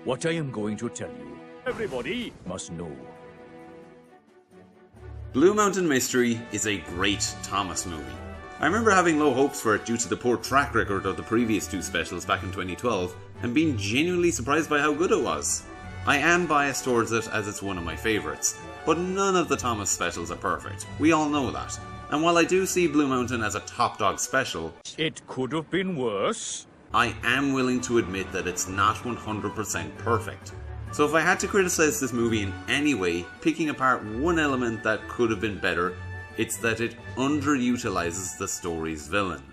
what I am going to tell you, everybody must know. Blue Mountain Mystery is a great Thomas movie. I remember having low hopes for it due to the poor track record of the previous two specials back in 2012 and being genuinely surprised by how good it was. I am biased towards it as it's one of my favourites, but none of the Thomas specials are perfect. We all know that. And while I do see Blue Mountain as a top dog special, It could have been worse. I am willing to admit that it's not 100% perfect. So if I had to criticise this movie in any way, picking apart one element that could have been better, it's that it underutilises the story's villain.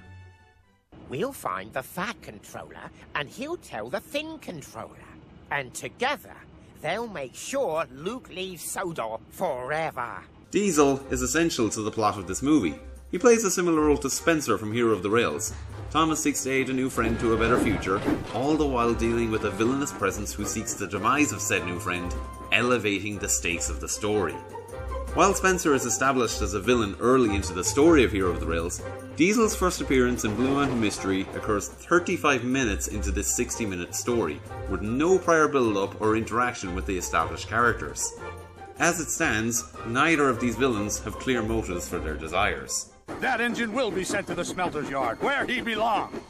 We'll find the Fat Controller, and he'll tell the Thin Controller. And together, they'll make sure Luke leaves Sodor forever. Diesel is essential to the plot of this movie. He plays a similar role to Spencer from Hero of the Rails. Thomas seeks to aid a new friend to a better future, all the while dealing with a villainous presence who seeks the demise of said new friend, elevating the stakes of the story. While Spencer is established as a villain early into the story of Hero of the Rails, Diesel's first appearance in Blue Mountain Mystery occurs 35 minutes into this 60-minute story, with no prior build-up or interaction with the established characters. As it stands, neither of these villains have clear motives for their desires. That engine will be sent to the smelter's yard, where he belongs.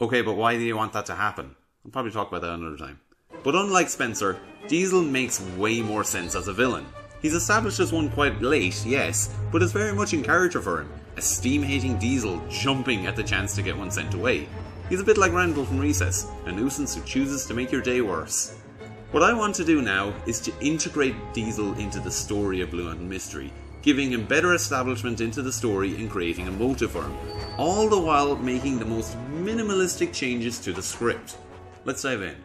Okay, but why do you want that to happen? I'll probably talk about that another time. But unlike Spencer, Diesel makes way more sense as a villain. He's established as one quite late, yes, but is very much in character for him. A steam-hating Diesel jumping at the chance to get one sent away. He's a bit like Randall from Recess, a nuisance who chooses to make your day worse. What I want to do now is to integrate Diesel into the story of Blue Mountain Mystery, giving him better establishment into the story and creating a motive for him, all the while making the most minimalistic changes to the script. Let's dive in.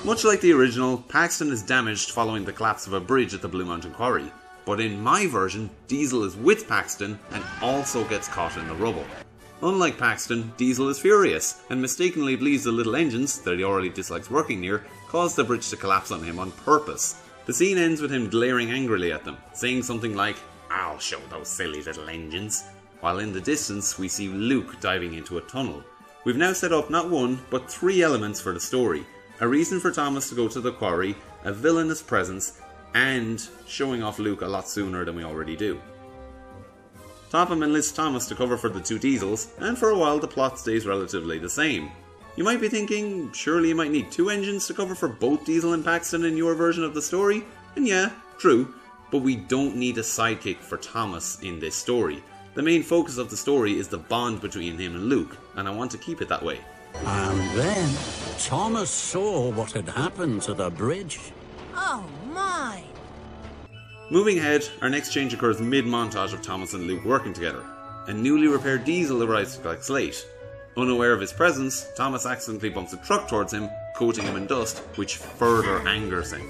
Much like the original, Paxton is damaged following the collapse of a bridge at the Blue Mountain Quarry, but in my version, Diesel is with Paxton and also gets caught in the rubble. Unlike Paxton, Diesel is furious and mistakenly believes the little engines, that he already dislikes working near, caused the bridge to collapse on him on purpose. The scene ends with him glaring angrily at them, saying something like, "I'll show those silly little engines," while in the distance we see Luke diving into a tunnel. We've now set up not one, but 3 elements for the story. A reason for Thomas to go to the quarry, a villainous presence, and showing off Luke a lot sooner than we already do. Topham enlists Thomas to cover for the 2 Diesels, and for a while the plot stays relatively the same. You might be thinking, surely you might need 2 engines to cover for both Diesel and Paxton in your version of the story? And yeah, true, but we don't need a sidekick for Thomas in this story. The main focus of the story is the bond between him and Luke, and I want to keep it that way. And then Thomas saw what had happened to the bridge. Oh my! Moving ahead, our next change occurs mid-montage of Thomas and Luke working together. A newly repaired Diesel arrives to collect Slate. Unaware of his presence, Thomas accidentally bumps a truck towards him, coating him in dust, which further angers him.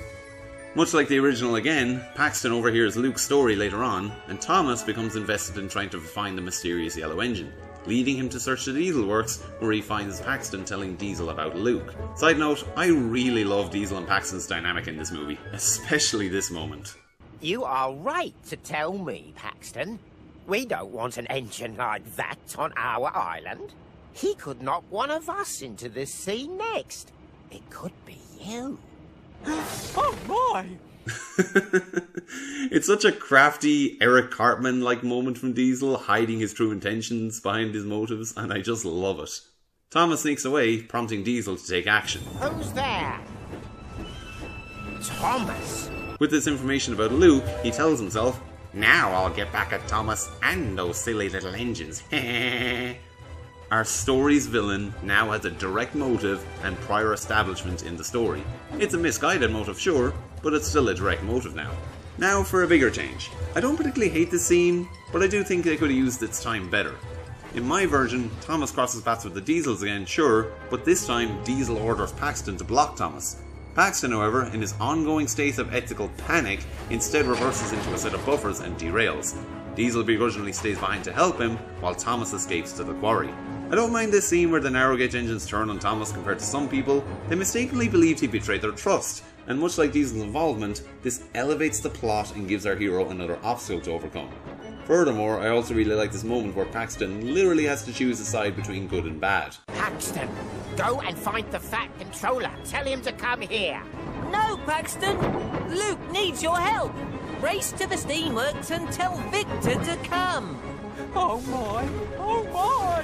Much like the original again, Paxton overhears Luke's story later on, and Thomas becomes invested in trying to find the mysterious yellow engine, leading him to search the Diesel Works, where he finds Paxton telling Diesel about Luke. Side note, I really love Diesel and Paxton's dynamic in this movie, especially this moment. You are right to tell me, Paxton. We don't want an engine like that on our island. He could knock one of us into the sea next. It could be you. Oh my! It's such a crafty Eric Cartman-like moment from Diesel, hiding his true intentions behind his motives, and I just love it. Thomas sneaks away, prompting Diesel to take action. Who's there? Thomas! With this information about Luke, he tells himself, "Now I'll get back at Thomas and those silly little engines." Our story's villain now has a direct motive and prior establishment in the story. It's a misguided motive, sure, but it's still a direct motive now. Now for a bigger change. I don't particularly hate this scene, but I do think they could have used its time better. In my version, Thomas crosses paths with the Diesels again, sure, but this time Diesel orders Paxton to block Thomas. Paxton, however, in his ongoing state of ethical panic, instead reverses into a set of buffers and derails. Diesel begrudgingly stays behind to help him, while Thomas escapes to the quarry. I don't mind this scene where the narrow gauge engines turn on Thomas compared to some people. They mistakenly believed he betrayed their trust, and much like Diesel's involvement, this elevates the plot and gives our hero another obstacle to overcome. Furthermore, I also really like this moment where Paxton literally has to choose a side between good and bad. Paxton, Go and find the Fat Controller. Tell him to come here. No, Paxton! Luke needs your help! Race to the Steamworks and tell Victor to come! Oh my! Oh my!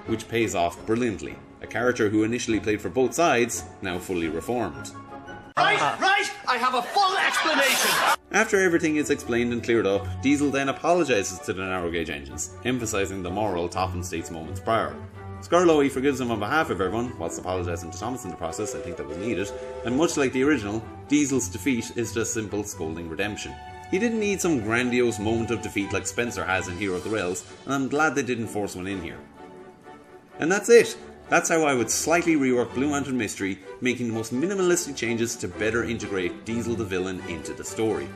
Which pays off brilliantly. A character who initially played for both sides, now fully reformed. Right! I have a full explanation! After everything is explained and cleared up, Diesel then apologises to the narrow gauge engines, emphasising the moral Topham states moments prior. Scarlowy forgives him on behalf of everyone, whilst apologising to Thomas in the process. I think that was needed, and much like the original, Diesel's defeat is just simple scolding redemption. He didn't need some grandiose moment of defeat like Spencer has in Hero of the Rails, and I'm glad they didn't force one in here. And that's it! That's how I would slightly rework Blue Mountain Mystery, making the most minimalistic changes to better integrate Diesel the villain into the story.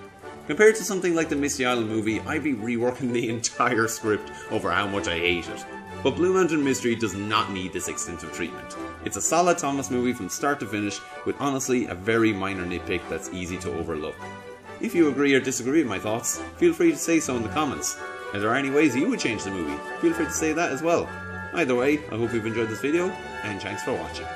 Compared to something like the Misty Island movie, I'd be reworking the entire script over how much I hate it. But Blue Mountain Mystery does not need this extensive treatment. It's a solid Thomas movie from start to finish, with honestly a very minor nitpick that's easy to overlook. If you agree or disagree with my thoughts, feel free to say so in the comments. Are there any ways you would change the movie? Feel free to say that as well. Either way, I hope you've enjoyed this video, and thanks for watching.